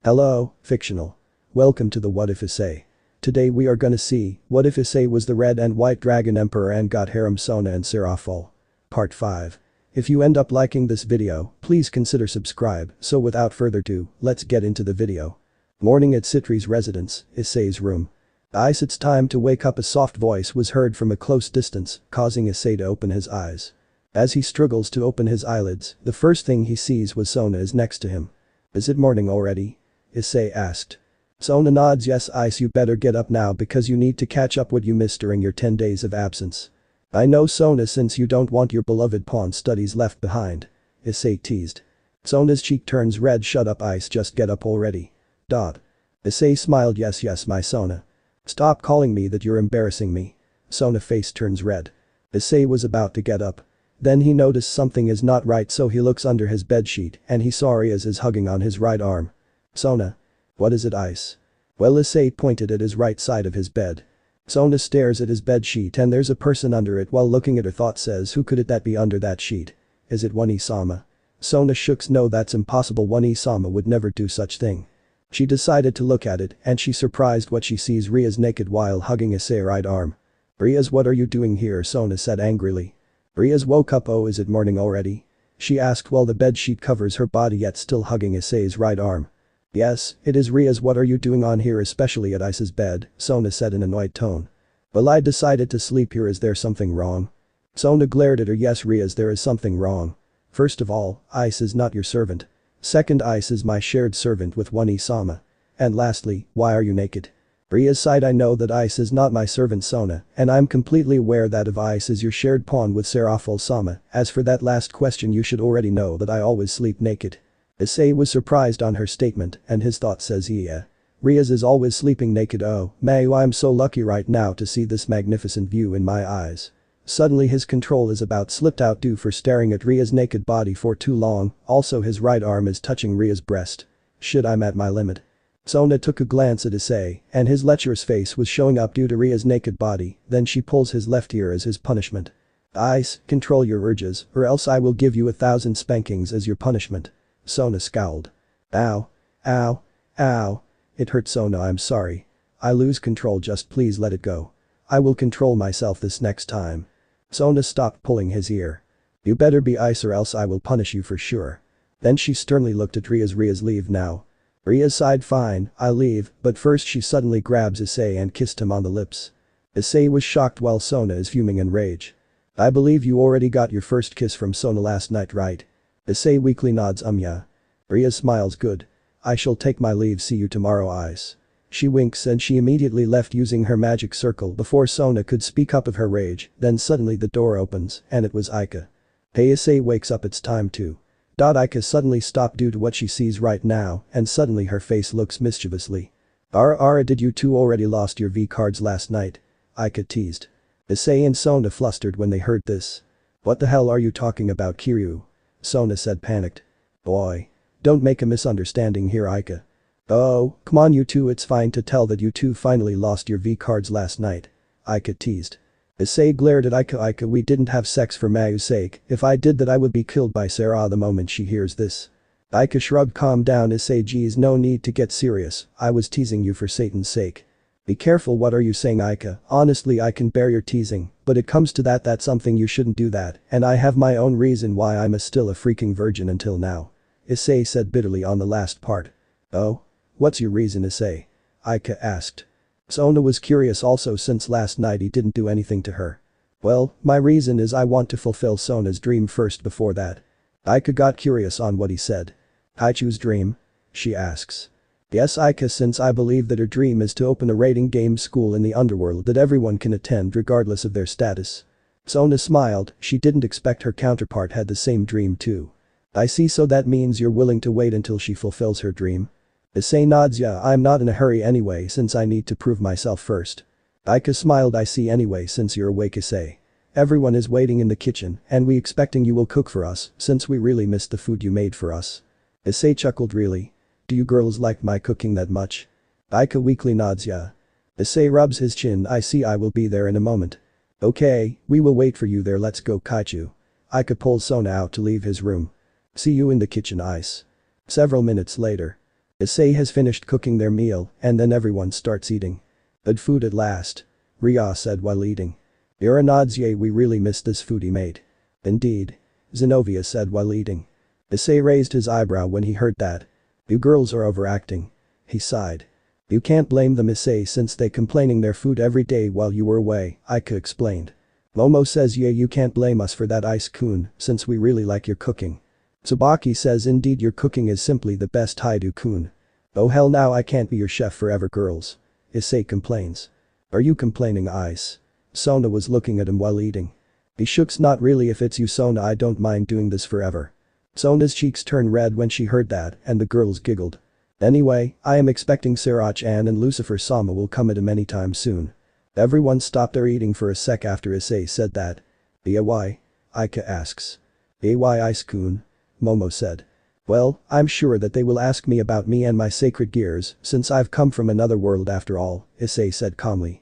Hello, fictional. Welcome to the What If Issei. Today we are gonna see, what if Issei was the red and white dragon emperor and got Harem Sona Serafall. Part 5. If you end up liking this video, please consider subscribe, so without further ado, let's get into the video. Morning at Sitri's residence, Issei's room. It's time to wake up. A soft voice was heard from a close distance, causing Issei to open his eyes. As he struggles to open his eyelids, the first thing he sees was Sona is next to him. Is it morning already? Issei asked. Sona nods. Yes, Ice, you better get up now because you need to catch up what you missed during your 10 days of absence. I know, Sona, since you don't want your beloved pawn studies left behind. Issei teased. Sona's cheek turns red. Shut up, Ice, just get up already. Issei smiled. Yes, my Sona. Stop calling me that, you're embarrassing me. Sona's face turns red. Issei was about to get up. Then he noticed something is not right, so he looks under his bedsheet and he saw Riaz is hugging on his right arm. Sona. What is it, Ice? Well, Issei pointed at his right side of his bed. Sona stares at his bedsheet and there's a person under it. While looking at her, thought says, who could that be under that sheet? Is it One-sama? Sona shooks. No, that's impossible. One-sama would never do such thing. She decided to look at it and she's surprised what she sees Riaz naked while hugging Issei's right arm. Riaz, what are you doing here? Sona said angrily. Riaz woke up. Oh, is it morning already? She asked while the bedsheet covers her body yet still hugging Issei's right arm. Yes, it is. Riaz, what are you doing on here, especially at Ice's bed? Sona said in an annoyed tone. Well, I decided to sleep here. Is there something wrong? Sona glared at her. Yes, Riaz, there is something wrong. First of all, Ice is not your servant. Second, Ice is my shared servant with One-sama. And lastly, why are you naked? Riaz sighed. I know that Ice is not my servant, Sona, and I'm completely aware that if Ice is your shared pawn with Serafall-sama, as for that last question, you should already know that I always sleep naked. Issei was surprised on her statement and his thought says, yeah. Riaz is always sleeping naked. Oh, Mayu, I'm so lucky right now to see this magnificent view in my eyes. Suddenly his control is about slipped out due for staring at Riaz's naked body for too long. Also his right arm is touching Riaz's breast. Shit, I'm at my limit. Sona took a glance at Issei and his lecherous face was showing up due to Riaz's naked body. Then she pulls his left ear as his punishment. Ice, control your urges or else I will give you 1,000 spankings as your punishment. Sona scowled. Ow. Ow. Ow. It hurt, Sona, I'm sorry. I lose control, just please let it go. I will control myself this next time. Sona stopped pulling his ear. You better be Ice or else I will punish you for sure. Then she sternly looked at Riaz. Riaz, leave now. Riaz sighed. Fine, I'll leave, but first she suddenly grabs Issei and kissed him on the lips. Issei was shocked while Sona is fuming in rage. I believe you already got your first kiss from Sona last night, right? Issei weakly nods. Yeah. Riaz smiles. Good. I shall take my leave. See you tomorrow, Ice. She winks and she immediately left using her magic circle before Sona could speak up of her rage. Then suddenly the door opens and it was Aika. Hey, Issei wakes up. It's time to. Aika suddenly stopped due to what she sees right now and suddenly her face looks mischievously. Did you two already lost your V cards last night? Aika teased. Issei and Sona flustered when they heard this. What the hell are you talking about, Kiryu? Sona said panicked. Boy. Don't make a misunderstanding here, Aika. Oh, come on you two, it's fine to tell that you two finally lost your V cards last night. Aika teased. Issei glared at Aika. Aika, we didn't have sex for Mayu's sake. If I did that I would be killed by Sarah the moment she hears this. Aika shrugged. Calm down, Issei. Geez, no need to get serious. I was teasing you for Satan's sake. Be careful, what are you saying, Aika? Honestly, I can bear your teasing, but it comes to that's something you shouldn't do that, and I have my own reason why I'm still a freaking virgin until now. Issei said bitterly on the last part. Oh? What's your reason, Issei? Aika asked. Sona was curious also since last night he didn't do anything to her. Well, my reason is I want to fulfill Sona's dream first before that. Aika got curious on what he said. Haichu's dream? She asks. Yes, Aika, since I believe that her dream is to open a raiding game school in the underworld that everyone can attend regardless of their status. Sona smiled, she didn't expect her counterpart had the same dream too. I see, so that means you're willing to wait until she fulfills her dream? Issei nods. Yeah, I'm not in a hurry anyway since I need to prove myself first. Aika smiled. I see, anyway since you're awake, Issei. Everyone is waiting in the kitchen and we expecting you will cook for us since we really missed the food you made for us. Issei chuckled. Really? Do you girls like my cooking that much? Aika weakly nods. Yeah. Issei rubs his chin. I see, I will be there in a moment. Okay, we will wait for you there, let's go, Kaichu. Aika pulls Sona out to leave his room. See you in the kitchen, Ice. Several minutes later. Issei has finished cooking their meal and then everyone starts eating. Good food at last. Ria said while eating. Ira nods. Yay, we really miss this food he made. Indeed. Zenobia said while eating. Issei raised his eyebrow when he heard that. You girls are overacting. He sighed. You can't blame them, Issei, since they complaining their food every day while you were away, Aika explained. Momo says yeah, you can't blame us for that, Ice-kun, since we really like your cooking. Tsubaki says indeed your cooking is simply the best, Hyoudou-kun. Oh hell, now I can't be your chef forever, girls. Issei complains. Are you complaining, Ice? Sona was looking at him while eating. He shooks. Not really, if it's you, Sona, I don't mind doing this forever. Sona's cheeks turned red when she heard that and the girls giggled. Anyway, I am expecting Sirach-an and Lucifer-sama will come at him anytime soon. Everyone stopped their eating for a sec after Issei said that. Why? Aika asks. Why, Ice-kun? Momo said. Well, I'm sure that they will ask me about me and my sacred gears since I've come from another world after all, Issei said calmly.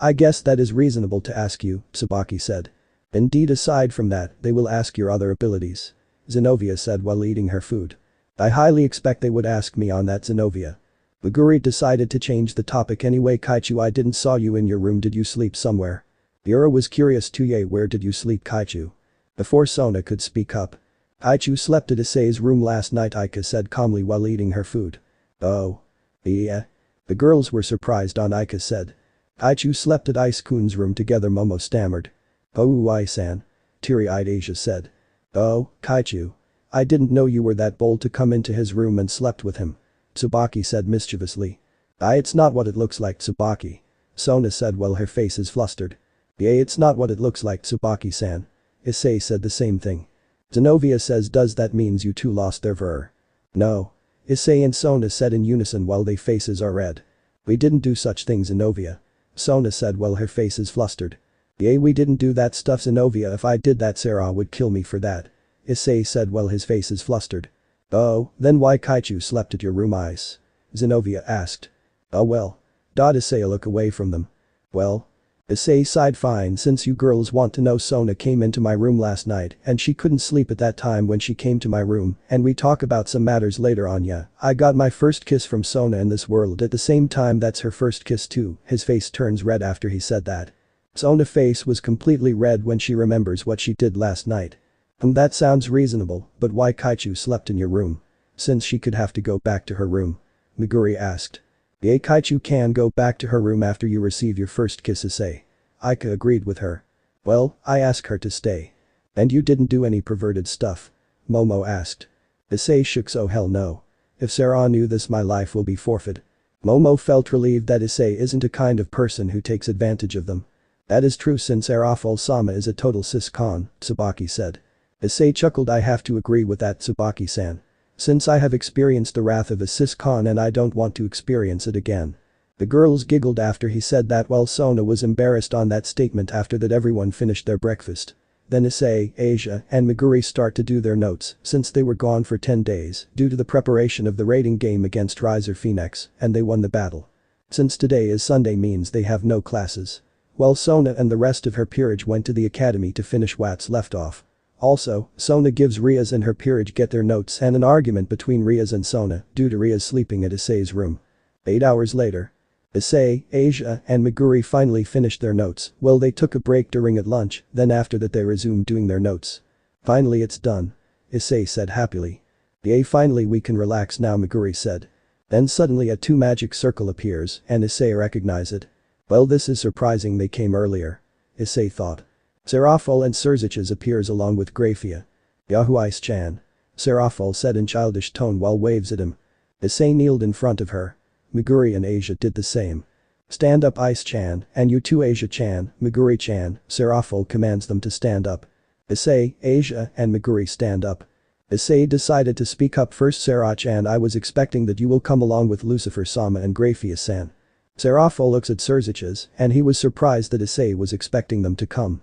I guess that is reasonable to ask you, Tsubaki said. Indeed, aside from that, they will ask your other abilities. Zenobia said while eating her food. I highly expect they would ask me on that, Zenobia. Meguri decided to change the topic anyway. Kaichu, I didn't saw you in your room, did you sleep somewhere? Yura was curious too. Yay, where did you sleep, Kaichu? Before Sona could speak up. Kaichu slept at Issei's room last night, Aika said calmly while eating her food. Oh. Yeah. The girls were surprised on Aika said. Kaichu slept at Ice-kun's room together, Momo stammered. Oh, Ai-san. Teary-eyed Asia said. Oh, Kaichu. I didn't know you were that bold to come into his room and slept with him. Tsubaki said mischievously. It's not what it looks like, Tsubaki. Sona said while her face is flustered. Yeah, it's not what it looks like, Tsubaki-san. Issei said the same thing. Zenobia says, does that means you two lost their ver? No. Issei and Sona said in unison while their faces are red. We didn't do such things, Zenobia. Sona said while her face is flustered. Yeah, we didn't do that stuff, Zenobia. If I did that, Sarah would kill me for that. Issei said while his face is flustered. Oh, then why Kaichu slept at your room, Ice? Zenobia asked. Oh well. Issei look away from them. Well. Issei sighed. Fine, since you girls want to know, Sona came into my room last night and she couldn't sleep at that time when she came to my room and we talk about some matters later on. Yeah, I got my first kiss from Sona in this world at the same time that's her first kiss too. His face turns red after he said that. Sona's face was completely red when she remembers what she did last night. That sounds reasonable, but why Kaichu slept in your room? Since she could have to go back to her room. Meguri asked. Yeah, Kaichu can go back to her room after you receive your first kiss, Issei. Aika agreed with her. Well, I asked her to stay. And you didn't do any perverted stuff? Momo asked. Issei shook. Oh hell no. If Sarah knew this, my life will be forfeit. Momo felt relieved that Issei isn't a kind of person who takes advantage of them. That is true, since Serafall-sama is a total cis-con, Tsubaki said. Issei chuckled. I have to agree with that, Tsubaki-san. Since I have experienced the wrath of a cis-con and I don't want to experience it again. The girls giggled after he said that while Sona was embarrassed on that statement. After that, everyone finished their breakfast. Then Issei, Asia and Meguri start to do their notes since they were gone for 10 days due to the preparation of the raiding game against Riser Phoenix and they won the battle. Since today is Sunday means they have no classes. While Sona and the rest of her peerage went to the academy to finish what's left off. Also, Sona gives Riaz and her peerage get their notes and an argument between Riaz and Sona due to Riaz sleeping at Issei's room. 8 hours later. Issei, Asia and Meguri finally finished their notes. Well, they took a break during at lunch, then after that they resumed doing their notes. Finally it's done. Issei said happily. Yay, finally we can relax now, Meguri said. Then suddenly a 2 magic circle appears and Issei recognizes it. Well, this is surprising, they came earlier. Issei thought. Serafall and Serziches appears along with Grafia. Yahoo, Ice-chan. Serafall said in childish tone while waves at him. Issei kneeled in front of her. Meguri and Asia did the same. Stand up, Ice-chan, and you too, Asia-chan, Meguri-chan. Serafall commands them to stand up. Issei, Asia and Meguri stand up. Issei decided to speak up first. Serach-chan, I was expecting that you will come along with Lucifer-sama and Grafia-san. Serafall looks at Serziches and he was surprised that Issei was expecting them to come.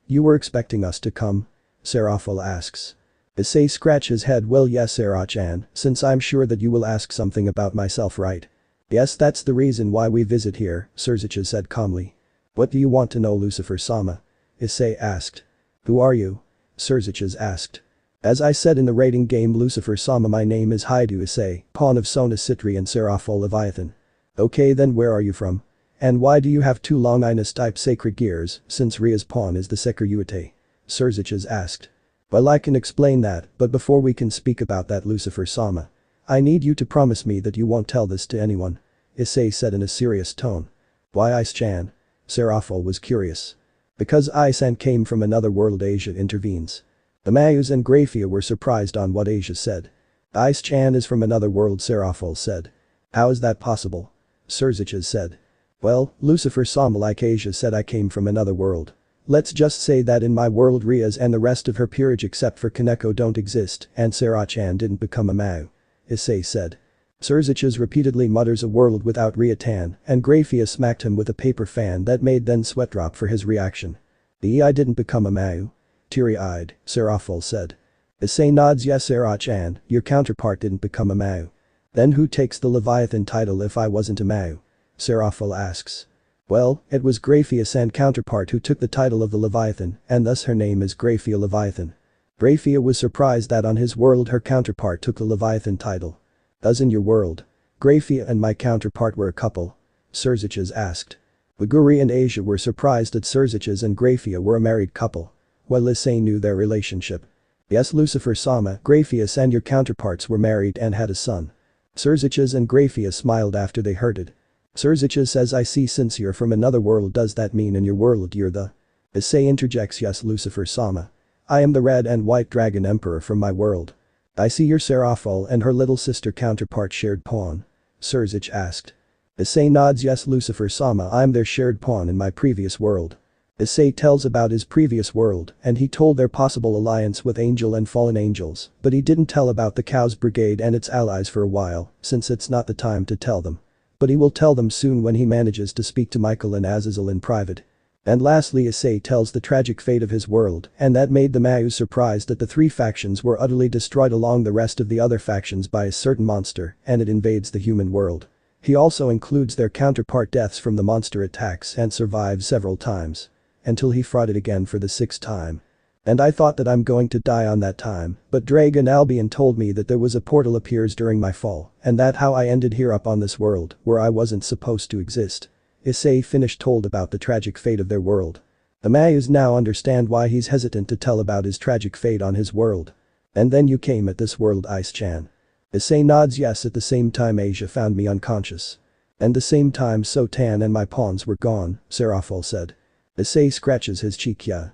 You were expecting us to come? Serafall asks. Issei scratches his head. Well, yes, Serach-chan, since I'm sure that you will ask something about myself, right? Yes, that's the reason why we visit here, Serziches said calmly. What do you want to know, Lucifer-sama? Issei asked. Who are you? Serziches asked. As I said in the rating game Lucifer-sama, my name is Hyoudou Issei, pawn of Sona Sitri and Serafall Leviathan. Okay, then where are you from? And why do you have two long Inus-type sacred gears, since Ria's pawn is the Sekiryuite? Serziches asked. Well, I can explain that, but before we can speak about that Lucifer-sama, I need you to promise me that you won't tell this to anyone. Issei said in a serious tone. Why Ice-chan? Serafall was curious. Because Ice-san came from another world, Asia intervenes. The Mayus and Graphia were surprised on what Asia said. Ice-chan is from another world, Serafall said. How is that possible? Serziches said. Well, Lucifer-sama, like Asia said, I came from another world. Let's just say that in my world Ria's and the rest of her peerage except for Kaneko don't exist and Serah-chan didn't become a Mayu. Issei said. Serziches repeatedly mutters a world without Ria-tan and Graphia smacked him with a paper fan that made then sweat drop for his reaction. I didn't become a Mayu. Teary-eyed, Serafall said. Issei nods. Yes, Serah-chan, your counterpart didn't become a Mayu. Then who takes the Leviathan title if I wasn't a Mayu? Serafall asks. Well, it was Graphia's counterpart who took the title of the Leviathan and thus her name is Graphia Leviathan. Graphia was surprised that on his world her counterpart took the Leviathan title. Thus in your world, Graphia and my counterpart were a couple? Serziches asked. Liguri and Asia were surprised that Serziches and Graphia were a married couple. Well, Issei knew their relationship. Yes, Lucifer-sama, Graphias and your counterparts were married and had a son. Serziches and Graphia smiled after they heard it. Serziches says, I see, since you're from another world, does that mean in your world you're the… Issei interjects. Yes, Lucifer-sama. I am the Red and White Dragon Emperor from my world. I see your Serafall and her little sister counterpart shared pawn. Serzich asked. Issei nods. Yes, Lucifer-sama, I'm their shared pawn in my previous world. Issei tells about his previous world and he told their possible alliance with Angel and Fallen Angels, but he didn't tell about the Chaos Brigade and its allies for a while, since it's not the time to tell them. But he will tell them soon when he manages to speak to Michael and Azazel in private. And lastly, Issei tells the tragic fate of his world and that made the Mayus surprised that the three factions were utterly destroyed along the rest of the other factions by a certain monster and it invades the human world. He also includes their counterpart deaths from the monster attacks and survives several times. Until he fought it again for the sixth time. And I thought that I'm going to die on that time, but Dragon Albion told me that there was a portal appears during my fall and that how I ended here up on this world where I wasn't supposed to exist. Issei finished told about the tragic fate of their world. The Mayus now understand why he's hesitant to tell about his tragic fate on his world. And then you came at this world, Ice-chan. Issei nods. Yes, at the same time Asia found me unconscious. And the same time Sotan and my pawns were gone, Serafall said. Issei scratches his cheek. Yeah.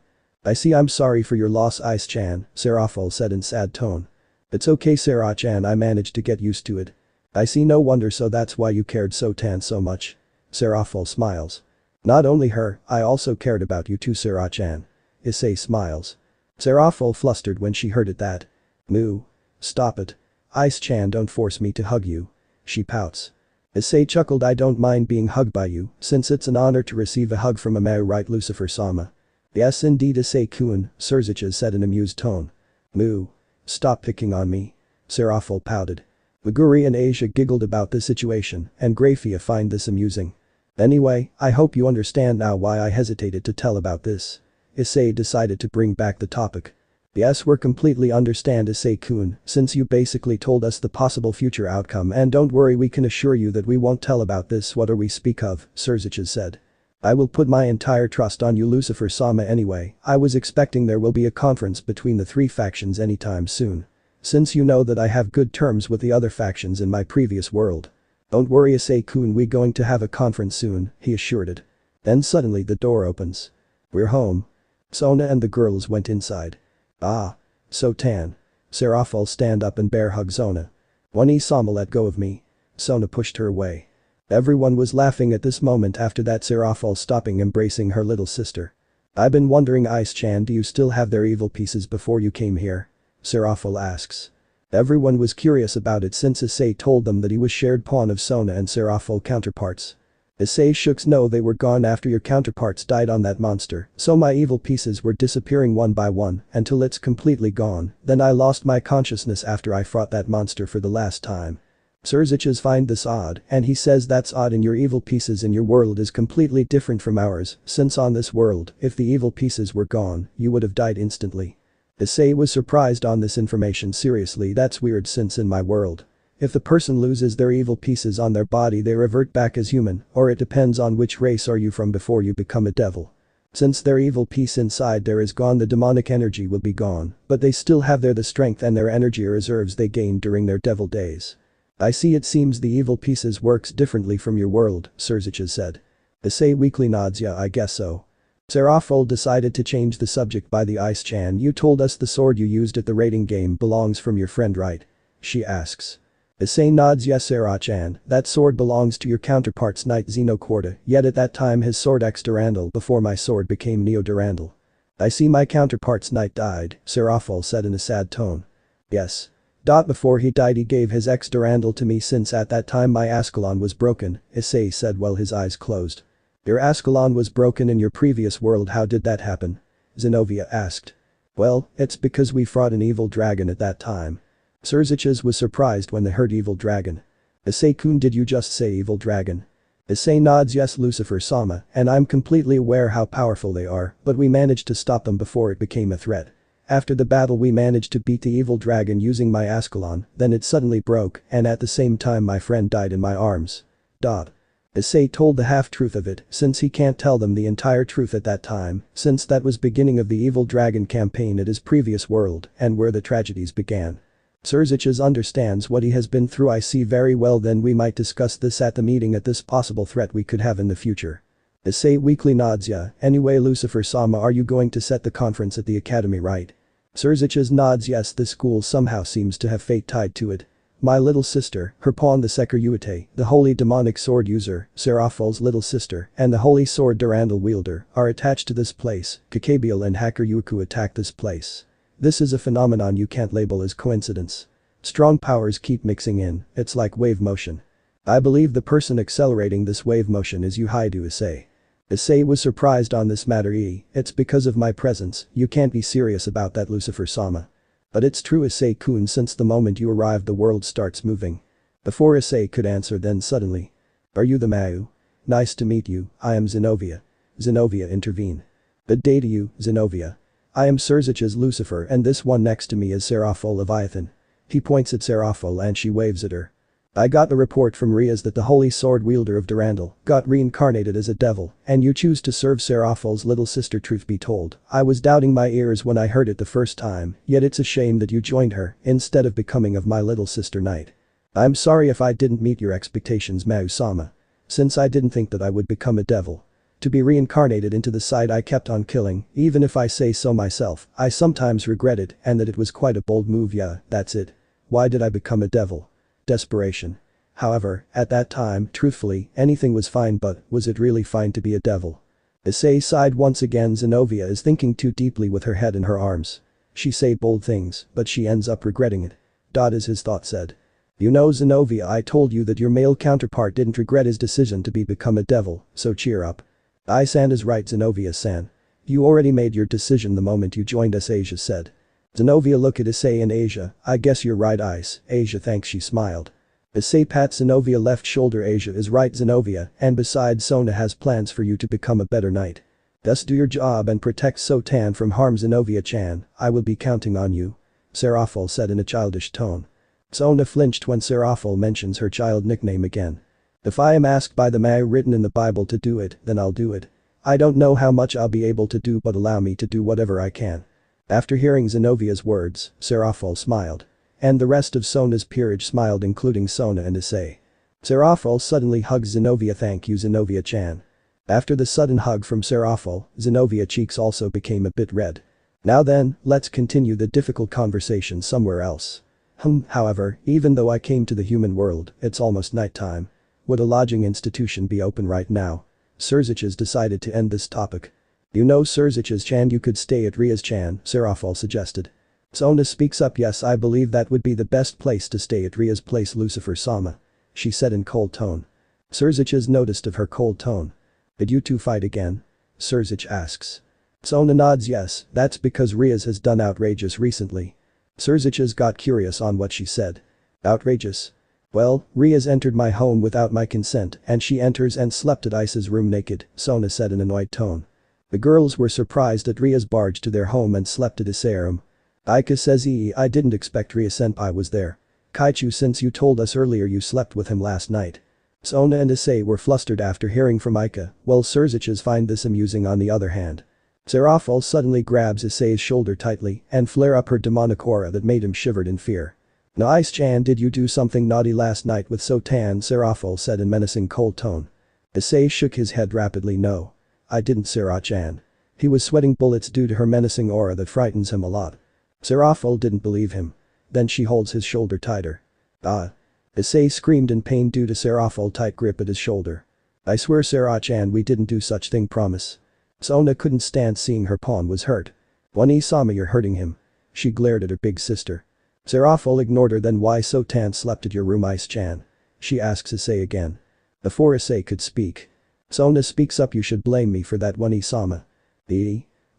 I see, I'm sorry for your loss, Ice-chan, Serafall said in sad tone. It's okay, Serah-chan, I managed to get used to it. I see, no wonder, so that's why you cared Sotan so much. Serafall smiles. Not only her, I also cared about you too, Serah-chan. Issei smiles. Serafall flustered when she heard it that. Moo. Stop it. Ice-chan, don't force me to hug you. She pouts. Issei chuckled. I don't mind being hugged by you, since it's an honor to receive a hug from a Mayu, right, Lucifer-sama? Yes indeed, Issei-kun, Serziches said in amused tone. Moo. Stop picking on me. Serafall pouted. Liguri and Asia giggled about the situation and Graphia find this amusing. Anyway, I hope you understand now why I hesitated to tell about this. Issei decided to bring back the topic. Yes, we're completely understand, Issei-kun, since you basically told us the possible future outcome, and don't worry, we can assure you that we won't tell about this whatever we speak of, Serziches said. I will put my entire trust on you, Lucifer-sama. Anyway, I was expecting there will be a conference between the three factions anytime soon. Since you know that I have good terms with the other factions in my previous world. Don't worry, Issei-kun, we going to have a conference soon, he assured it. Then suddenly the door opens. We're home. Sona and the girls went inside. Ah. Sotan. Serafall stand up and bear hug Sona. Sama, let go of me. Sona pushed her away. Everyone was laughing at this moment after that, Serafall stopping embracing her little sister. I've been wondering, Ice-chan, do you still have their evil pieces before you came here? Serafall asks. Everyone was curious about it since Issei told them that he was shared pawn of Sona and Serafall counterparts. Issei shooks. No, they were gone after your counterparts died on that monster, so my evil pieces were disappearing one by one until it's completely gone, then I lost my consciousness after I fought that monster for the last time. Serziches find this odd and he says that's odd, and your evil pieces in your world is completely different from ours, since on this world, if the evil pieces were gone, you would have died instantly. Issei was surprised on this information. Seriously, that's weird since in my world, if the person loses their evil pieces on their body they revert back as human, or it depends on which race are you from before you become a devil. Since their evil piece inside there is gone, the demonic energy will be gone, but they still have the strength and their energy reserves they gained during their devil days. I see, it seems the evil pieces works differently from your world, Serziches said. Issei weakly nods. Yeah, I guess so. Serafall decided to change the subject by the Ice-chan. You told us the sword you used at the raiding game belongs from your friend, right? She asks. Issei nods. Yes, Sera-chan, that sword belongs to your counterpart's knight Xenocorda, yet at that time his sword X Durandal before my sword became Neo Durandal. I see my counterpart's knight died, Serafall said in a sad tone. Yes. Before he died he gave his X Durandal to me since at that time my Ascalon was broken, Issei said while his eyes closed. Your Ascalon was broken in your previous world, how did that happen? Zenovia asked. Well, it's because we fought an evil dragon at that time. Serziches was surprised when they heard evil dragon. Issei-kun, did you just say evil dragon? Issei nods. Yes, Lucifer-sama, and I'm completely aware how powerful they are, but we managed to stop them before it became a threat. After the battle we managed to beat the evil dragon using my Ascalon, then it suddenly broke, and at the same time my friend died in my arms. Issei told the half-truth of it, since he can't tell them the entire truth at that time, since that was beginning of the evil dragon campaign at his previous world, and where the tragedies began. Serziches understands what he has been through. I see very well, then we might discuss this at the meeting at this possible threat we could have in the future. Issei weakly nods. Yeah, anyway Lucifer-sama, are you going to set the conference at the academy, right? Serziches nods. Yes, this school somehow seems to have fate tied to it. My little sister, her pawn the Sekiryuite, the holy demonic sword user, Serafall's little sister, and the holy sword Durandal wielder, are attached to this place. Kakabiel and Hacker Yuku attack this place. This is a phenomenon you can't label as coincidence. Strong powers keep mixing in, it's like wave motion. I believe the person accelerating this wave motion is Hyoudou, Issei. Issei was surprised on this matter. It's because of my presence, you can't be serious about that, Lucifer-sama. But it's true, Issei-kun, since the moment you arrive the world starts moving. Before Issei could answer, then suddenly. Are you the Mau? Nice to meet you, I am Zenovia. Zenovia intervened. Good day to you, Zenovia. I am Serziches Lucifer and this one next to me is Serafall Leviathan. He points at Serafall and she waves at her. I got the report from Riaz that the holy sword wielder of Durandal got reincarnated as a devil and you choose to serve Serafall's little sister. Truth be told, I was doubting my ears when I heard it the first time, yet it's a shame that you joined her instead of becoming of my little sister knight. I'm sorry if I didn't meet your expectations, Mau-sama. Since I didn't think that I would become a devil. To be reincarnated into the side I kept on killing, even if I say so myself, I sometimes regret it and that it was quite a bold move. Yeah, that's it. Why did I become a devil? Desperation. However, at that time, truthfully, anything was fine, but was it really fine to be a devil? Issei sighed once again. Zenovia is thinking too deeply with her head in her arms. She say bold things, but she ends up regretting it. As his thought said. You know, Zenovia, I told you that your male counterpart didn't regret his decision to become a devil, so cheer up. I-san is right, Zenovia-san. You already made your decision the moment you joined us, Asia said. Zenovia looked at Issei and Asia. I guess you're right, Ice. Asia thanks, she smiled. Issei pat Zenovia left shoulder. Asia is right, Zenovia, and besides Sona has plans for you to become a better knight. Thus do your job and protect Sotan from harm, Zenovia-chan, I will be counting on you. Serafall said in a childish tone. Sona flinched when Serafall mentions her child nickname again. If I am asked by the Mau written in the Bible to do it, then I'll do it. I don't know how much I'll be able to do, but allow me to do whatever I can. After hearing Zenovia's words, Serafall smiled. And the rest of Sona's peerage smiled, including Sona and Issei. Serafall suddenly hugged Zenovia. Thank you, Zenovia-chan. After the sudden hug from Serafall, Zenovia's cheeks also became a bit red. Now then, let's continue the difficult conversation somewhere else. However, even though I came to the human world, it's almost nighttime. Would a lodging institution be open right now? Serziches decided to end this topic. You know, Serziches-chan, you could stay at Riaz-chan, Serafall suggested. Sona speaks up. Yes, I believe that would be the best place to stay, at Riaz's place, Lucifer-sama. She said in cold tone. Serziches noticed of her cold tone. Did you two fight again? Serzich asks. Sona nods. Yes, that's because Riaz has done outrageous recently. Serziches got curious on what she said. Outrageous? Well, Riaz entered my home without my consent and she enters and slept at Ice's room naked, Sona said in an annoyed tone. The girls were surprised that Riaz barged to their home and slept at Issei Harem. Aika says I didn't expect Ria-senpai was there. Kaichu, since you told us earlier you slept with him last night. Sona and Issei were flustered after hearing from Aika, while Surziches find this amusing on the other hand. Serafall suddenly grabs Issei's shoulder tightly and flare up her demonic aura that made him shivered in fear. "Now Ice-chan, did you do something naughty last night with Sotan?" Serafall said in menacing cold tone. Issei shook his head rapidly. "No. I didn't, Sera-chan." He was sweating bullets due to her menacing aura that frightens him a lot. Serafall didn't believe him. Then she holds his shoulder tighter. "Ah." Issei screamed in pain due to Serafall's tight grip at his shoulder. "I swear, Sera-chan, we didn't do such thing, promise." Sona couldn't stand seeing her pawn was hurt. "One-sama, you're hurting him." She glared at her big sister. Serafall ignored her. "Then why Sotan slept at your room, Ice-chan?" she asks Issei again. Before Issei could speak, Sona speaks up. "You should blame me for that, One-sama."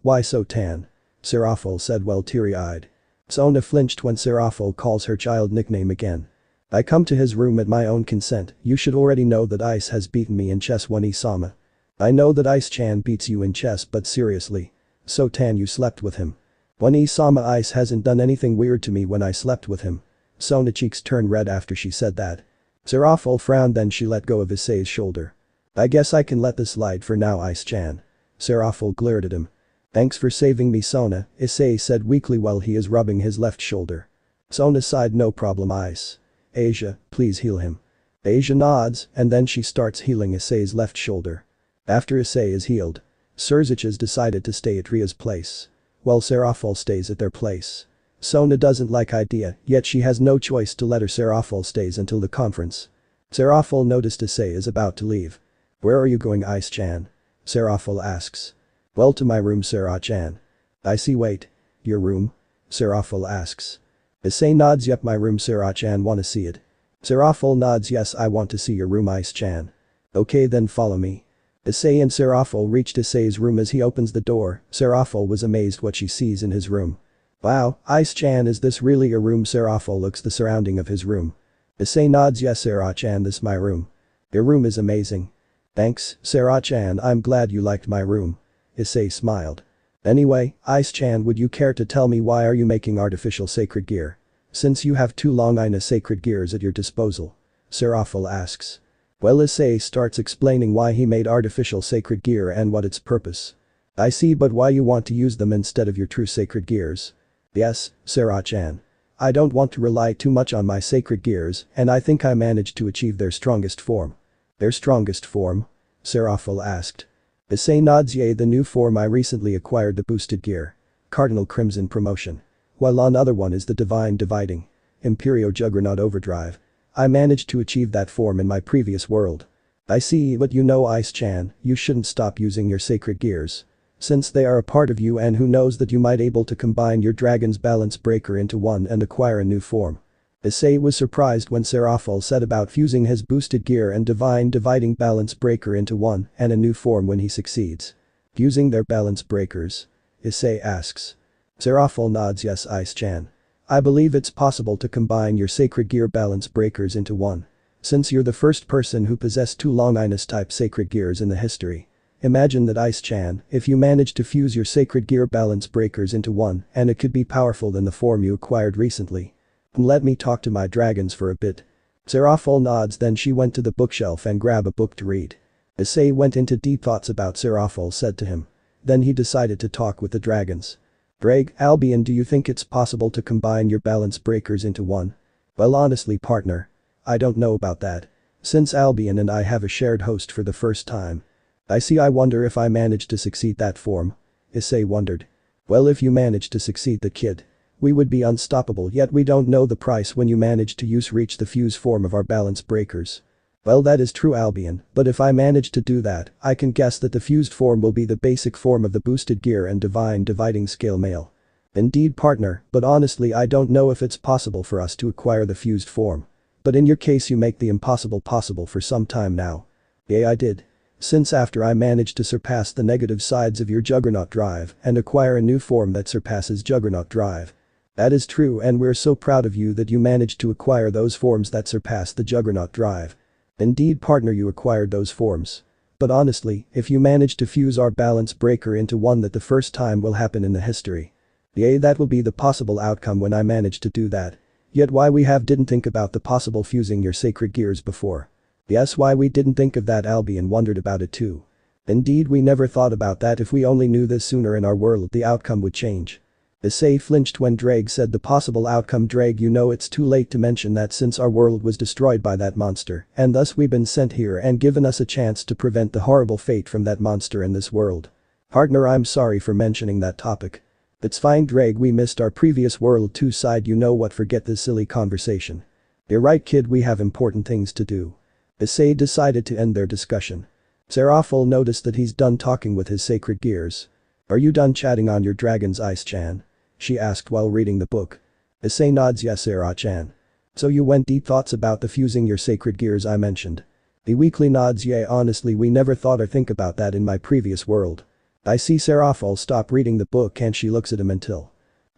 Why Sotan?" Serafall said well teary-eyed. Sona flinched when Serafall calls her child nickname again. "I come to his room at my own consent. You should already know that Ice has beaten me in chess, One-sama." "I know that Ice-chan beats you in chess, but seriously. Sotan, you slept with him." "One-sama, Ice hasn't done anything weird to me when I slept with him." Sona's cheeks turned red after she said that. Serafall frowned, then she let go of Issei's shoulder. "I guess I can let this slide for now, Ice-chan." Serafall glared at him. "Thanks for saving me, Sona," Issei said weakly while he is rubbing his left shoulder. Sona sighed. "No problem, Ice. Asia, please heal him." Asia nods, and then she starts healing Issei's left shoulder. After Issei is healed, Surziches decided to stay at Ria's place, while Serafall stays at their place. Sona doesn't like idea, yet she has no choice to let her. Serafall stays until the conference. Serafall noticed Issei is about to leave. "Where are you going, Ice-chan?" Serafall asks. "Well, to my room, Sera-chan." "I see, wait. Your room?" Serafall asks. Issei nods. "Yep, my room, Sera-chan, wanna see it?" Serafall nods. "Yes, I want to see your room, Ice-chan." "Okay, then follow me." Issei and Serafall reached Issei's room. As he opens the door, Serafall was amazed what she sees in his room. "Wow, Ice-chan, is this really your room?" Serafall looks the surrounding of his room. Issei nods. "Yes, Sera-chan, this my room." "Your room is amazing." "Thanks, Sera-chan, I'm glad you liked my room." Issei smiled. "Anyway, Ice-chan, would you care to tell me why are you making artificial sacred gear? Since you have 2 long-ina sacred gears at your disposal." Serafall asks. Well, Issei starts explaining why he made artificial sacred gear and what its purpose. "I see, but why you want to use them instead of your true sacred gears?" "Yes, Sera-chan. I don't want to rely too much on my sacred gears, and I think I managed to achieve their strongest form." "Their strongest form?" Serafall asked. Issei nods. "Yea, the new form I recently acquired, the boosted gear. Cardinal Crimson promotion. While another one is the Divine Dividing. Imperio Juggernaut Overdrive. I managed to achieve that form in my previous world." "I see, but you know, Ice-chan, you shouldn't stop using your sacred gears. Since they are a part of you, and who knows that you might able to combine your dragon's balance breaker into one and acquire a new form." Issei was surprised when Serafall said about fusing his boosted gear and divine dividing balance breaker into one and a new form when he succeeds. "Using their balance breakers?" Issei asks. Serafall nods. "Yes, Ice-chan. I believe it's possible to combine your sacred gear balance breakers into one. Since you're the first person who possessed 2 Longinus type sacred gears in the history. Imagine that, Ice-chan, if you managed to fuse your sacred gear balance breakers into one and it could be powerful than the form you acquired recently." "Let me talk to my dragons for a bit." Serafall nods. Then she went to the bookshelf and grabbed a book to read. Issei went into deep thoughts about Serafall said to him. Then he decided to talk with the dragons. "Drag, Albion, do you think it's possible to combine your balance breakers into one?" "Well, honestly, partner, I don't know about that. Since Albion and I have a shared host for the first time. I see, I wonder if I manage to succeed that form." Issei wondered. "Well, if you manage to succeed the kid, we would be unstoppable, yet we don't know the price when you manage to reach the fuse form of our balance breakers." "Well, that is true, Albion, but if I manage to do that, I can guess that the fused form will be the basic form of the boosted gear and divine dividing scale male." "Indeed, partner, but honestly I don't know if it's possible for us to acquire the fused form. But in your case you make the impossible possible for some time now." "Yeah, I did. Since after I managed to surpass the negative sides of your Juggernaut drive and acquire a new form that surpasses Juggernaut drive." "That is true, and we're so proud of you that you managed to acquire those forms that surpass the Juggernaut drive." "Indeed, partner, you acquired those forms. But honestly, if you manage to fuse our balance breaker into one, that the first time will happen in the history." Yay, that will be the possible outcome when I manage to do that. Yet why we didn't think about the possible fusing your sacred gears before. Yes, why we didn't think of that, Albion wondered about it too. Indeed, we never thought about that. If we only knew this sooner in our world, the outcome would change. Issei flinched when Drake said the possible outcome. Drake, you know it's too late to mention that since our world was destroyed by that monster, and thus we've been sent here and given us a chance to prevent the horrible fate from that monster in this world. Partner, I'm sorry for mentioning that topic. It's fine, Drake, we missed our previous world too. Side, you know what, forget this silly conversation. You're right, kid, we have important things to do. Issei decided to end their discussion. Serafall noticed that he's done talking with his sacred gears. Are you done chatting on your dragon's Ice-chan? She asked while reading the book. Issei nods. Yes, Sera-chan. So you went deep thoughts about the fusing your sacred gears I mentioned. He weakly nods. Yeah, honestly we never thought or think about that in my previous world. I see. Serafall stop reading the book and she looks at him until.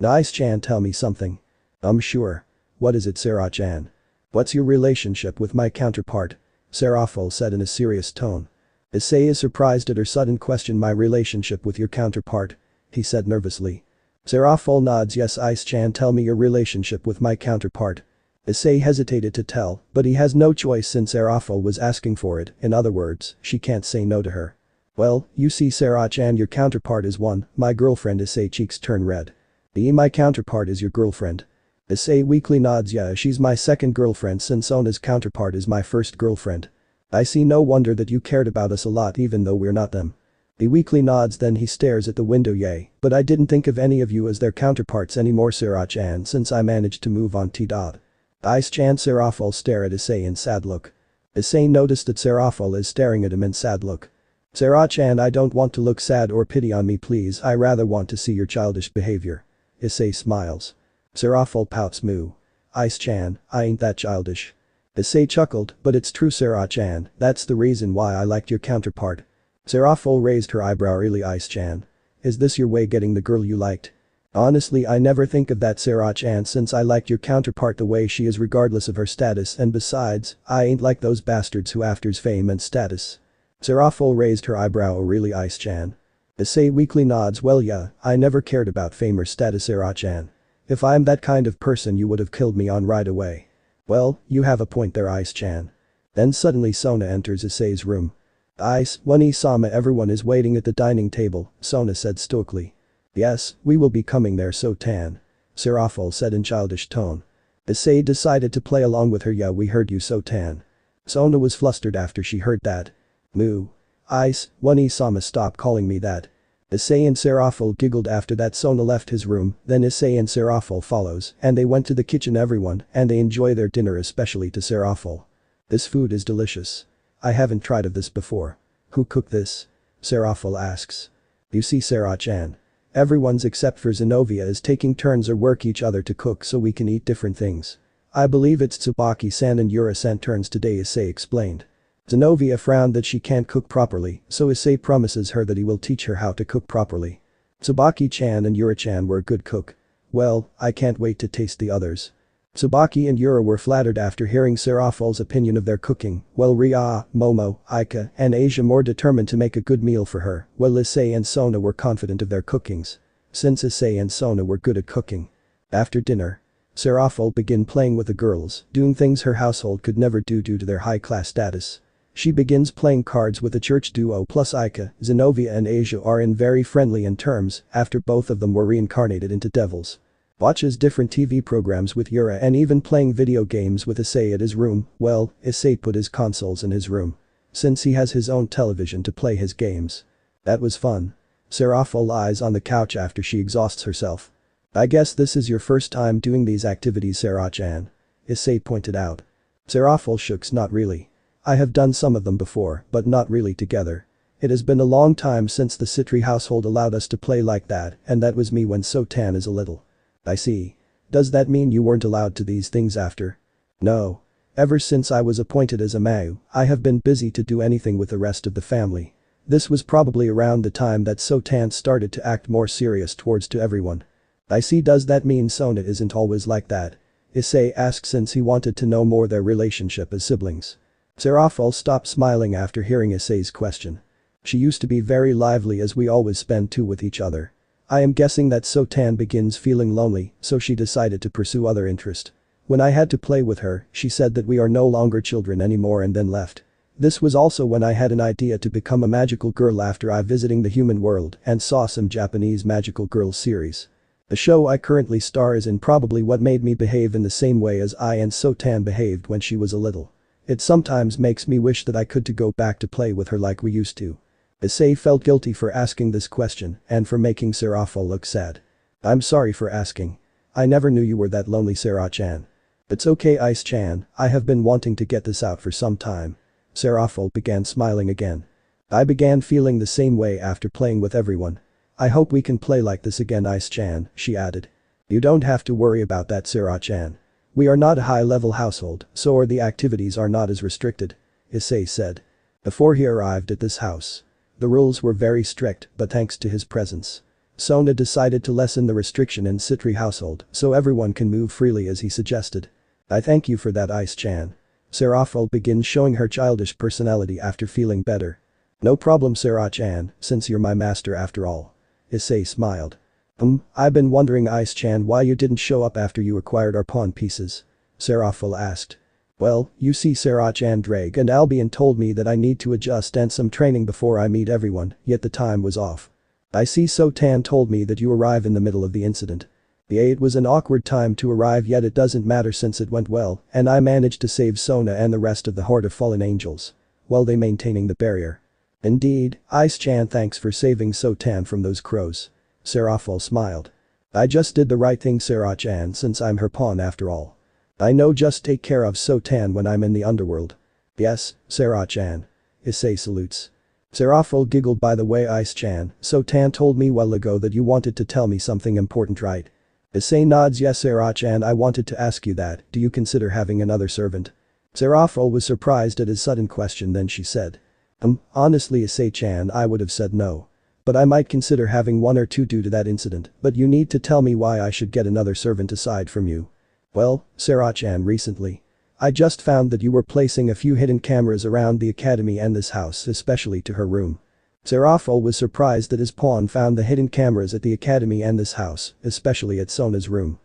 Ice-chan, tell me something. Sure. What is it, Sera-chan? What's your relationship with my counterpart? Serafall said in a serious tone. Issei is surprised at her sudden question. My relationship with your counterpart? He said nervously. Serafall nods. Yes, Ice-chan, tell me your relationship with my counterpart. Issei hesitated to tell, but he has no choice since Serafall was asking for it. In other words, she can't say no to her. Well, you see, Sera-chan, your counterpart is my girlfriend. Issei cheeks turn red. My counterpart is your girlfriend? Issei weakly nods. Yeah, she's my second girlfriend since Sona's counterpart is my first girlfriend. I see, no wonder that you cared about us a lot even though we're not them. He weakly nods, then he stares at the window. Yay, but I didn't think of any of you as their counterparts anymore, Sera-chan, since I managed to move on. Ice-chan. Serafall stare at Issei in sad look. Issei noticed that Serafall is staring at him in sad look. Sera-chan, I don't want to look sad or pity on me please, I rather want to see your childish behavior. Issei smiles. Serafall pouts. Moo. Ice-chan, I ain't that childish. Issei chuckled, but it's true, Sera-chan, that's the reason why I liked your counterpart. Serafall raised her eyebrow. Really, Ice-chan? Is this your way getting the girl you liked? Honestly, I never think of that, Sera-chan, since I liked your counterpart the way she is regardless of her status, and besides, I ain't like those bastards who afters fame and status. Serafall raised her eyebrow. Oh really, Ice-chan? Issei weakly nods. Well yeah, I never cared about fame or status, Sera-chan. If I'm that kind of person you would have killed me on right away. Well, you have a point there, Ice-chan. Then suddenly Sona enters Issei's room. One-sama, everyone is waiting at the dining table, Sona said stoically. Yes, we will be coming there, So-tan. Serafall said in childish tone. Issei decided to play along with her. Yeah, we heard you, So-tan. Sona was flustered after she heard that. Moo. One-sama, stop calling me that. Issei and Serafall giggled. After that Sona left his room, then Issei and Serafall follows, and they went to the kitchen. Everyone, and they enjoy their dinner, especially to Serafall. This food is delicious. I haven't tried of this before. Who cooked this? Serafall asks. You see, Sera-chan. Everyone's except for Zenobia is taking turns or work each other to cook so we can eat different things. I believe it's Tsubaki-san and Yura-san turns today, Issei explained. Zenobia frowned that she can't cook properly, so Issei promises her that he will teach her how to cook properly. Tsubaki-chan and Yura-chan were a good cook. Well, I can't wait to taste the others. Tsubaki and Yura were flattered after hearing Serafall's opinion of their cooking, while Ria, Momo, Aika, and Asia more determined to make a good meal for her, while Issei and Sona were confident of their cookings. Since Issei and Sona were good at cooking. After dinner, Serafall began playing with the girls, doing things her household could never do due to their high-class status. She begins playing cards with the church duo plus Aika, Zenobia and Asia are in very friendly in terms after both of them were reincarnated into devils. Watches different TV programs with Yura and even playing video games with Issei at his room. Well, Issei put his consoles in his room. Since he has his own television to play his games. That was fun. Serafall lies on the couch after she exhausts herself. I guess this is your first time doing these activities, Sera-chan. Issei pointed out. Serafall shooks. Not really. I have done some of them before, but not really together. It has been a long time since the Sitri household allowed us to play like that, and that was me when So-tan is a little. I see. Does that mean you weren't allowed to these things after? No. Ever since I was appointed as a Mau, I have been busy to do anything with the rest of the family. This was probably around the time that So-tan started to act more serious towards to everyone. I see. Does that mean Sona isn't always like that? Issei asked since he wanted to know more their relationship as siblings. Serafall stopped smiling after hearing Issei's question. She used to be very lively as we always spend two with each other. I am guessing that Sotan begins feeling lonely, so she decided to pursue other interest. When I had to play with her, she said that we are no longer children anymore and then left. This was also when I had an idea to become a magical girl after I visiting the human world and saw some Japanese magical girls series. The show I currently star is in probably what made me behave in the same way as I and Sotan behaved when she was a little. It sometimes makes me wish that I could to go back to play with her like we used to. Issei felt guilty for asking this question and for making Serafall look sad. I'm sorry for asking. I never knew you were that lonely, Sera-chan. It's okay, Ice-chan, I have been wanting to get this out for some time. Serafall began smiling again. I began feeling the same way after playing with everyone. I hope we can play like this again, Ice-chan, she added. You don't have to worry about that, Sera-chan. We are not a high-level household, so the activities are not as restricted, Issei said. Before he arrived at this house. The rules were very strict, but thanks to his presence. Sona decided to lessen the restriction in Sitri household so everyone can move freely as he suggested. I thank you for that, Ice-chan. Serafall begins showing her childish personality after feeling better. No problem, Sera-chan, since you're my master after all. Issei smiled. I've been wondering, Ice-chan, why you didn't show up after you acquired our pawn pieces. Serafall asked. Well, you see, Sera-chan, Drake and Albion told me that I need to adjust and some training before I meet everyone, yet the time was off. I see Sotan told me that you arrive in the middle of the incident. It was an awkward time to arrive, yet it doesn't matter since it went well and I managed to save Sona and the rest of the horde of fallen angels. While they maintaining the barrier. Indeed, Ice-chan, thanks for saving Sotan from those crows. Serafall smiled. I just did the right thing, Sera-chan, since I'm her pawn after all. I know, just take care of Sotan when I'm in the underworld. Yes, Sera-chan. Issei salutes. Serafall giggled. By the way, Ice-chan, Sotan told me while ago that you wanted to tell me something important, right? Issei nods. Yes, Sera-chan, I wanted to ask you that. Do you consider having another servant? Serafall was surprised at his sudden question, then she said. Honestly, Issei-chan, I would have said no. But I might consider having one or two due to that incident, but you need to tell me why I should get another servant aside from you. Well, Sera-chan, recently. I just found that you were placing a few hidden cameras around the academy and this house, especially to her room. Serafall was surprised that his pawn found the hidden cameras at the academy and this house, especially at Sona's room.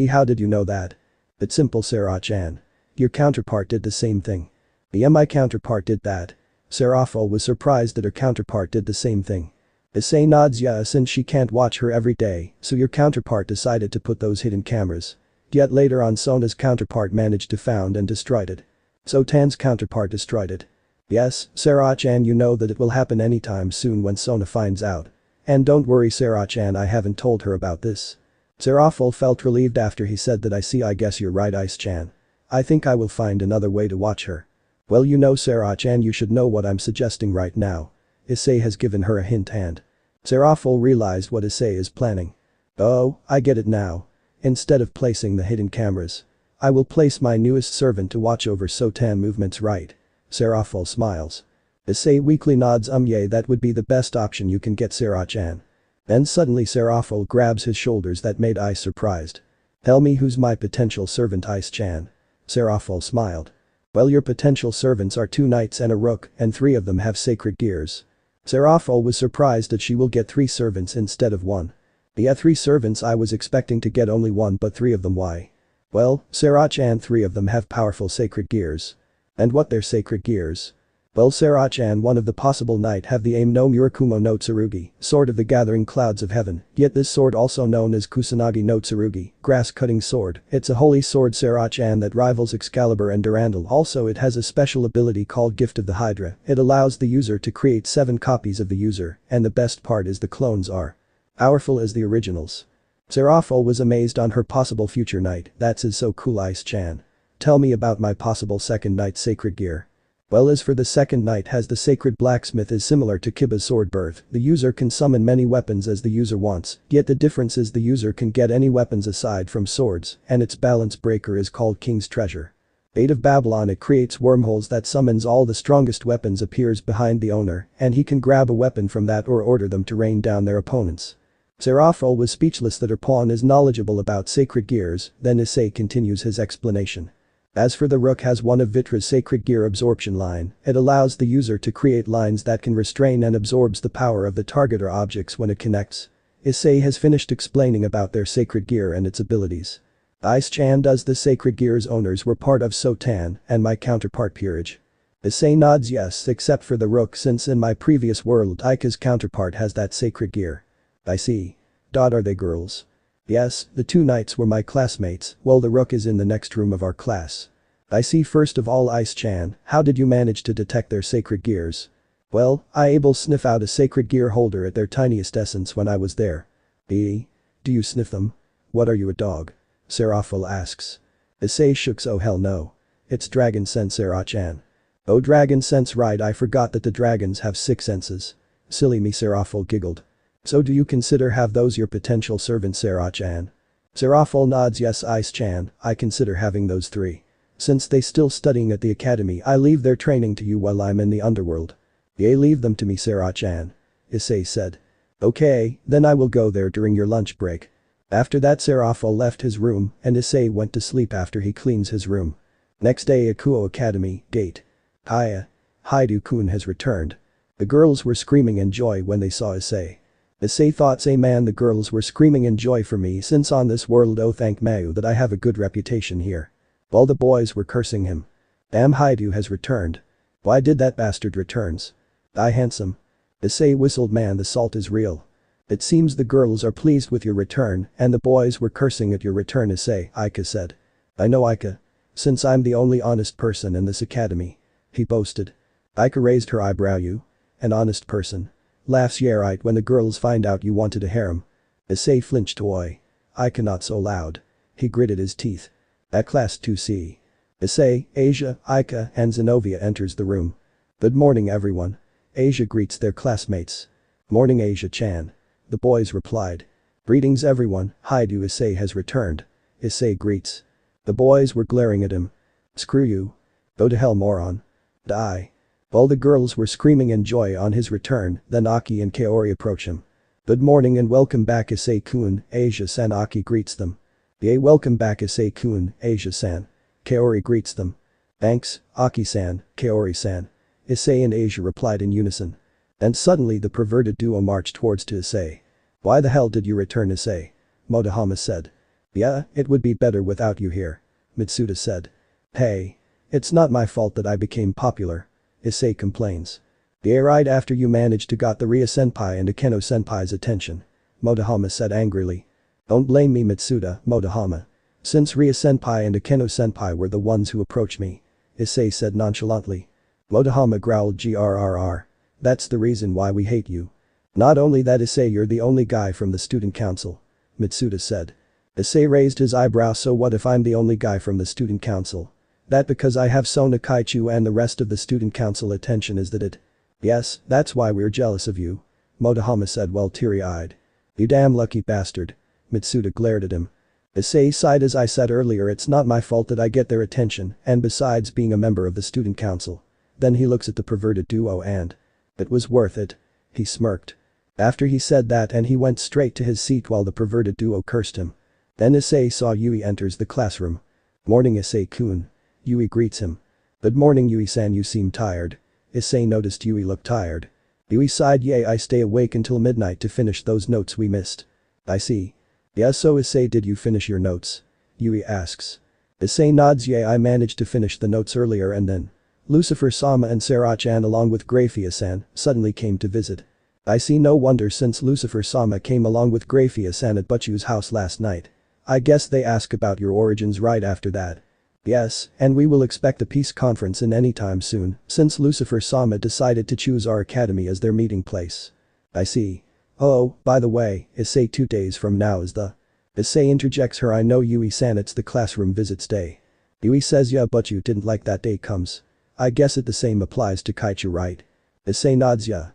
How did you know that? It's simple, Sera-chan. Your counterpart did the same thing. My counterpart did that. Serafall was surprised that her counterpart did the same thing. Issei nods. Yeah, since she can't watch her every day, so your counterpart decided to put those hidden cameras. Yet later on, Sona's counterpart managed to found and destroyed it. Sotan's counterpart destroyed it. Yes, Sera-chan, you know that it will happen anytime soon when Sona finds out. And don't worry, Sera-chan, I haven't told her about this. Serafall felt relieved after he said that. I guess you're right, Ice-chan. I think I will find another way to watch her. Well, you know, Sera-chan, you should know what I'm suggesting right now. Issei has given her a hint and. Serafall realized what Issei is planning. Oh, I get it now. Instead of placing the hidden cameras, I will place my newest servant to watch over Sotan movements, right? Serafall smiles. Issei weakly nods. Yeah, that would be the best option you can get, Sera-chan. Then suddenly Serafall grabs his shoulders. That made Ice surprised. Tell me, who's my potential servant, Ice-chan? Serafall smiled. Well, your potential servants are 2 knights and a rook, and 3 of them have sacred gears. Serafall was surprised that she will get 3 servants instead of 1. Yeah, 3 servants. I was expecting to get only 1, but 3 of them. Why? Well, Sera-chan, 3 of them have powerful sacred gears. And what their sacred gears? Well, Sera-chan, one of the possible knight have the aim no Murakumo no Tsurugi, sword of the gathering clouds of heaven, yet this sword also known as Kusanagi no Tsurugi, grass-cutting sword, it's a holy sword, Sera-chan, that rivals Excalibur and Durandal. Also it has a special ability called Gift of the Hydra. It allows the user to create 7 copies of the user, and the best part is the clones are powerful as the originals. Serafall was amazed on her possible future knight. That's is so cool, Ice-chan. Tell me about my possible second knight's sacred gear. Well, as for the second knight has the sacred blacksmith is similar to Kiba's sword birth. The user can summon many weapons as the user wants, yet the difference is the user can get any weapons aside from swords, and its balance breaker is called King's Treasure. Bait of Babylon, it creates wormholes that summons all the strongest weapons appears behind the owner, and he can grab a weapon from that or order them to rain down their opponents. Serafall was speechless that her pawn is knowledgeable about sacred gears, then Issei continues his explanation. As for the rook has one of Vitra's sacred gear absorption line, it allows the user to create lines that can restrain and absorbs the power of the target or objects when it connects. Issei has finished explaining about their sacred gear and its abilities. Ice-chan does the sacred gear's owners were part of Sotan and my counterpart peerage. Issei nods yes except for the rook since in my previous world Ika's counterpart has that sacred gear. I see. Are they girls? Yes, the two knights were my classmates, while the rook is in the next room of our class. I see. First of all, Ice-chan, how did you manage to detect their sacred gears? Well, I able sniff out a sacred gear holder at their tiniest essence when I was there. Do you sniff them? What are you, a dog? Serafall asks. Issei shooks. Oh hell no. It's dragon sense, Serafall-chan. Oh, dragon sense, right, I forgot that the dragons have 6 senses. Silly me, Serafall giggled. So do you consider have those your potential servants, Serafall-chan? Serafall nods yes, Ice-chan, I consider having those 3. Since they still studying at the academy, I leave their training to you while I'm in the underworld. Yeah, leave them to me, Serafall-chan. Issei said. Okay, then I will go there during your lunch break. After that, Serafall left his room and Issei went to sleep after he cleans his room. Next day, Akuo Academy, gate. Hiya. Hyoudou-kun has returned. The girls were screaming in joy when they saw Issei. Issei thought, say man, the girls were screaming in joy for me since on this world, oh thank Mayu that I have a good reputation here. All the boys were cursing him. Damn, Hyoudou has returned. Why did that bastard returns? I handsome. Issei whistled, man, the salt is real. It seems the girls are pleased with your return and the boys were cursing at your return, Issei, Ika said. I know, Ika. Since I'm the only honest person in this academy. He boasted. Ika raised her eyebrow. You? An honest person? Laughs, yeah right, when the girls find out you wanted a harem. Issei flinched. Oi. Ika not so loud. He gritted his teeth. At class 2C. Issei, Asia, Ika and Zenobia enters the room. Good morning everyone. Asia greets their classmates. Morning Asia-chan. The boys replied. Greetings everyone, Hyoudou Issei has returned. Issei greets. The boys were glaring at him. Screw you. Go to hell, moron. Die. All the girls were screaming in joy on his return, then Aki and Kaori approach him. Good morning and welcome back Issei-kun, Asia-san. Aki greets them. Yay, welcome back Issei-kun, Asia-san. Kaori greets them. Thanks, Aki-san, Kaori-san. Issei and Asia replied in unison. And suddenly the perverted duo marched towards to Issei. Why the hell did you return, Issei? Motohama said. Yeah, it would be better without you here. Mitsuda said. Hey. It's not my fault that I became popular. Issei complains. Yeah, right after you managed to got the Ria-senpai and Akeno-senpai's attention. Motohama said angrily. Don't blame me, Mitsuda, Motohama. Since Ria-senpai and Akeno-senpai were the ones who approached me. Issei said nonchalantly. Motohama growled, grrr. That's the reason why we hate you. Not only that, Issei, you're the only guy from the student council. Mitsuda said. Issei raised his eyebrow. So what if I'm the only guy from the student council? That because I have Sona Kaichu and the rest of the student council attention, is that it? Yes, that's why we're jealous of you. Motohama said, well, teary-eyed. You damn lucky bastard. Mitsuda glared at him. Issei sighed. As I said earlier, it's not my fault that I get their attention and besides being a member of the student council. Then he looks at the perverted duo and. It was worth it. He smirked. After he said that and he went straight to his seat while the perverted duo cursed him. Then Issei saw Yui enters the classroom. Morning Issei-kun. Yui greets him. Good morning Yui-san, you seem tired. Issei noticed Yui looked tired. Yui sighed. Yay, I stay awake until midnight to finish those notes we missed. I see. Yeah, so Issei, did you finish your notes? Yui asks. Issei nods. Yay, I managed to finish the notes earlier and then. Lucifer-sama and Sarah-chan along with Grafia-san suddenly came to visit. I see, no wonder since Lucifer-sama came along with Grafia-san at Butchu's house last night. I guess they ask about your origins right after that. Yes, and we will expect a peace conference in any time soon since Lucifer-sama decided to choose our academy as their meeting place. I see. Oh, by the way, Issei, 2 days from now is the. Issei interjects her. I know Yui-san, it's the classroom visits day. Yui says yeah, but you didn't like that day comes. I guess it the same applies to Kaichu, right? Issei nods. Yeah.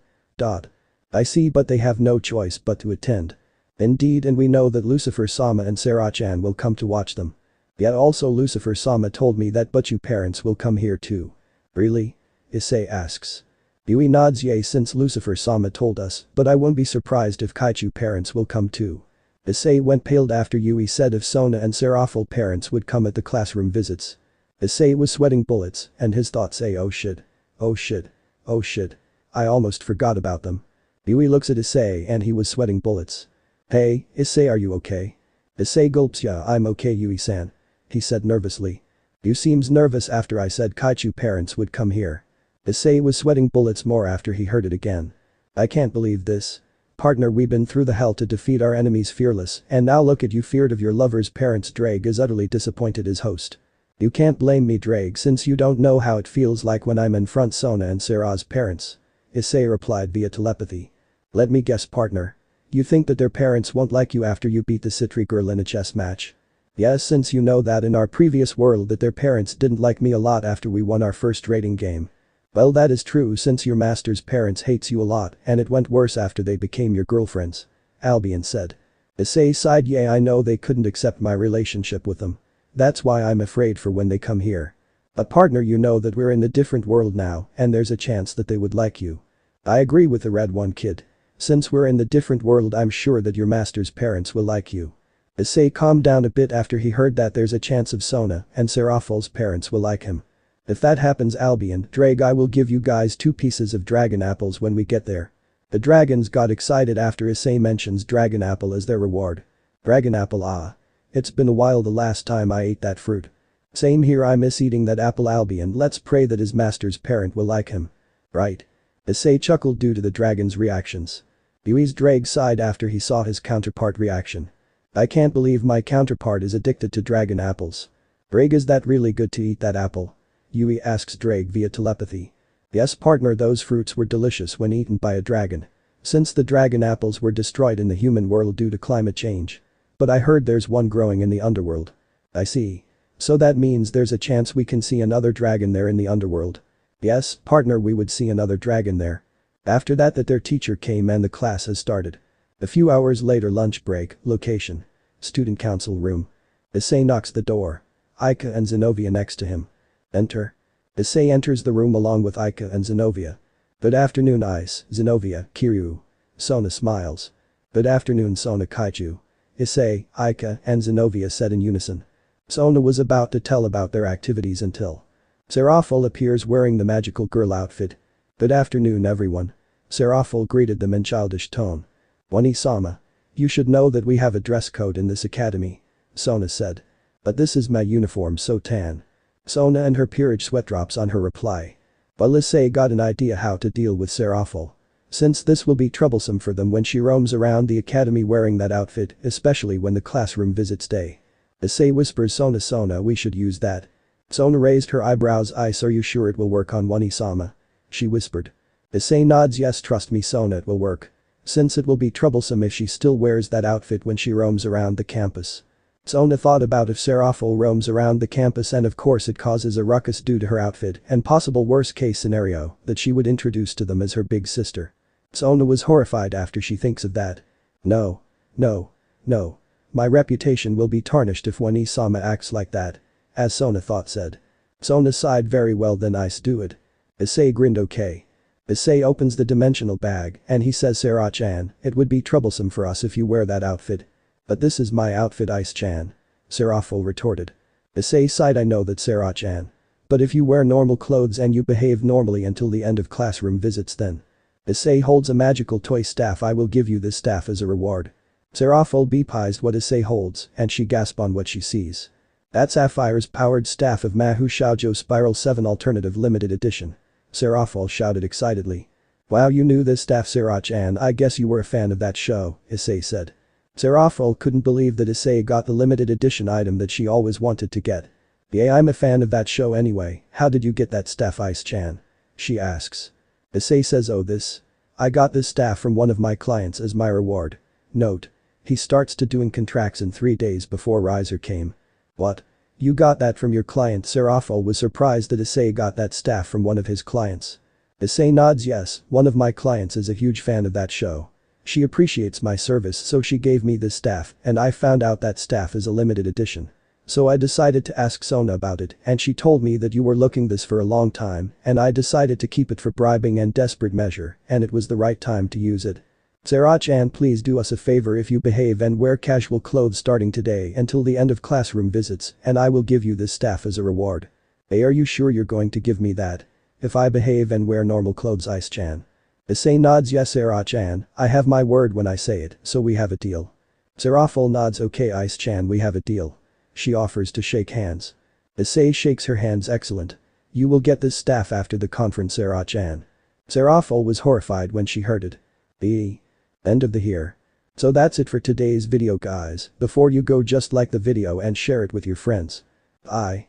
I see, but they have no choice but to attend. Indeed, and we know that Lucifer-sama and Sarah-chan will come to watch them. Yet also Lucifer-sama told me that Butchu parents will come here too. Really? Issei asks. Yui nods. Yay, since Lucifer-sama told us, but I won't be surprised if Kaichu parents will come too. Issei went pale after Yui said if Sona and Serafall parents would come at the classroom visits. Issei was sweating bullets and his thoughts say, oh shit. Oh shit. Oh shit. I almost forgot about them. Yui looks at Issei and he was sweating bullets. Hey, Issei, are you okay? Issei gulps. Yeah, I'm okay, Yui-san. He said nervously. You seems nervous after I said Kaichu parents would come here. Issei was sweating bullets more after he heard it again. I can't believe this. Partner, we've been through the hell to defeat our enemies fearless, and now look at you feared of your lover's parents. Drake is utterly disappointed as host. You can't blame me, Drake, since you don't know how it feels like when I'm in front Sona and Sarah's parents. Issei replied via telepathy. Let me guess, partner. You think that their parents won't like you after you beat the Sitri girl in a chess match? Yes, since you know that in our previous world that their parents didn't like me a lot after we won our first rating game. Well, that is true since your master's parents hates you a lot and it went worse after they became your girlfriends. Albion said. Issei sighed. Yeah, I know they couldn't accept my relationship with them. That's why I'm afraid for when they come here. But partner, you know that we're in a different world now and there's a chance that they would like you. I agree with the red one, kid. Since we're in the different world, I'm sure that your master's parents will like you. Issei calmed down a bit after he heard that there's a chance of Sona and Serafall's parents will like him. If that happens, Albion, Drake, I will give you guys 2 pieces of dragon apples when we get there. The dragons got excited after Issei mentions dragon apple as their reward. Dragon apple, ah. It's been a while the last time I ate that fruit. Same here, I miss eating that apple. Albion, let's pray that his master's parent will like him. Right. Issei chuckled due to the dragon's reactions. Yui's Drake sighed after he saw his counterpart reaction. I can't believe my counterpart is addicted to dragon apples. Drake, is that really good to eat that apple? Yui asks Drake via telepathy. Yes, partner, those fruits were delicious when eaten by a dragon. Since the dragon apples were destroyed in the human world due to climate change. But I heard there's one growing in the underworld. I see. So that means there's a chance we can see another dragon there in the underworld. Yes, partner, we would see another dragon there. After that their teacher came and the class has started. A few hours later, lunch break, location. Student council room. Issei knocks the door. Aika and Zenobia next to him. Enter. Issei enters the room along with Aika and Zenobia. Good afternoon, Ice, Zenobia, Kiryu. Sona smiles. Good afternoon, Sona. Kaichu. Issei, Aika, and Zenobia said in unison. Sona was about to tell about their activities until Serafall appears wearing the magical girl outfit. Good afternoon, everyone. Serafall greeted them in childish tone. Wani-sama. You should know that we have a dress code in this academy. Sona said. But this is my uniform so tan. Sona and her peerage sweat drops on her reply. But Issei got an idea how to deal with Serafall. Since this will be troublesome for them when she roams around the academy wearing that outfit, especially when the classroom visits day. Issei whispers, Sona, we should use that. Sona raised her eyebrows. Ice, are you sure it will work on Wani-sama? She whispered. Issei nods. Yes, trust me, Sona, it will work. Since it will be troublesome if she still wears that outfit when she roams around the campus. Sona thought about if Serafall roams around the campus and of course it causes a ruckus due to her outfit and possible worst case scenario that she would introduce to them as her big sister. Sona was horrified after she thinks of that. No. No. No. My reputation will be tarnished if Wani-sama acts like that. As Sona thought said. Sona sighed. Very well then, Ice, do it. Issei grinned. Okay. Issei opens the dimensional bag and he says, Sarah-chan, it would be troublesome for us if you wear that outfit. But this is my outfit, Ice-chan. Serafall retorted. Issei sighed. I know that, Sarah-chan. But if you wear normal clothes and you behave normally until the end of classroom visits, then. Issei holds a magical toy staff. I will give you this staff as a reward. Serafall beepized what Issei holds and she gasped on what she sees. That's Sapphire's powered staff of Mahou Shoujo Spiral 7 Alternative Limited Edition. Serafall shouted excitedly. Wow, you knew this staff, Sarah-chan. I guess you were a fan of that show, Issei said. Serafall couldn't believe that Issei got the limited edition item that she always wanted to get. Yeah, I'm a fan of that show anyway. How did you get that staff, Ice-chan? She asks. Issei says, oh, this. I got this staff from one of my clients as my reward. Note. He starts to doing contracts in 3 days before Riser came. What? You got that from your client? Serafall was surprised that Issei got that staff from one of his clients. Issei nods. Yes, one of my clients is a huge fan of that show. She appreciates my service, so she gave me this staff and I found out that staff is a limited edition. So I decided to ask Sona about it and she told me that you were looking this for a long time and I decided to keep it for bribing and desperate measure and it was the right time to use it. Sarah-chan, please do us a favor if you behave and wear casual clothes starting today until the end of classroom visits and I will give you this staff as a reward. Hey, are you sure you're going to give me that? If I behave and wear normal clothes, Ice-chan. Issei nods. Yes, Sarah-chan, I have my word when I say it, so we have a deal. Serafall nods. Okay Ice-chan, we have a deal. She offers to shake hands. Issei shakes her hands. Excellent. You will get this staff after the conference Sera-chan. Serafall was horrified when she heard it. The end of the here. So that's it for today's video guys. Before you go, just like the video and share it with your friends. Bye.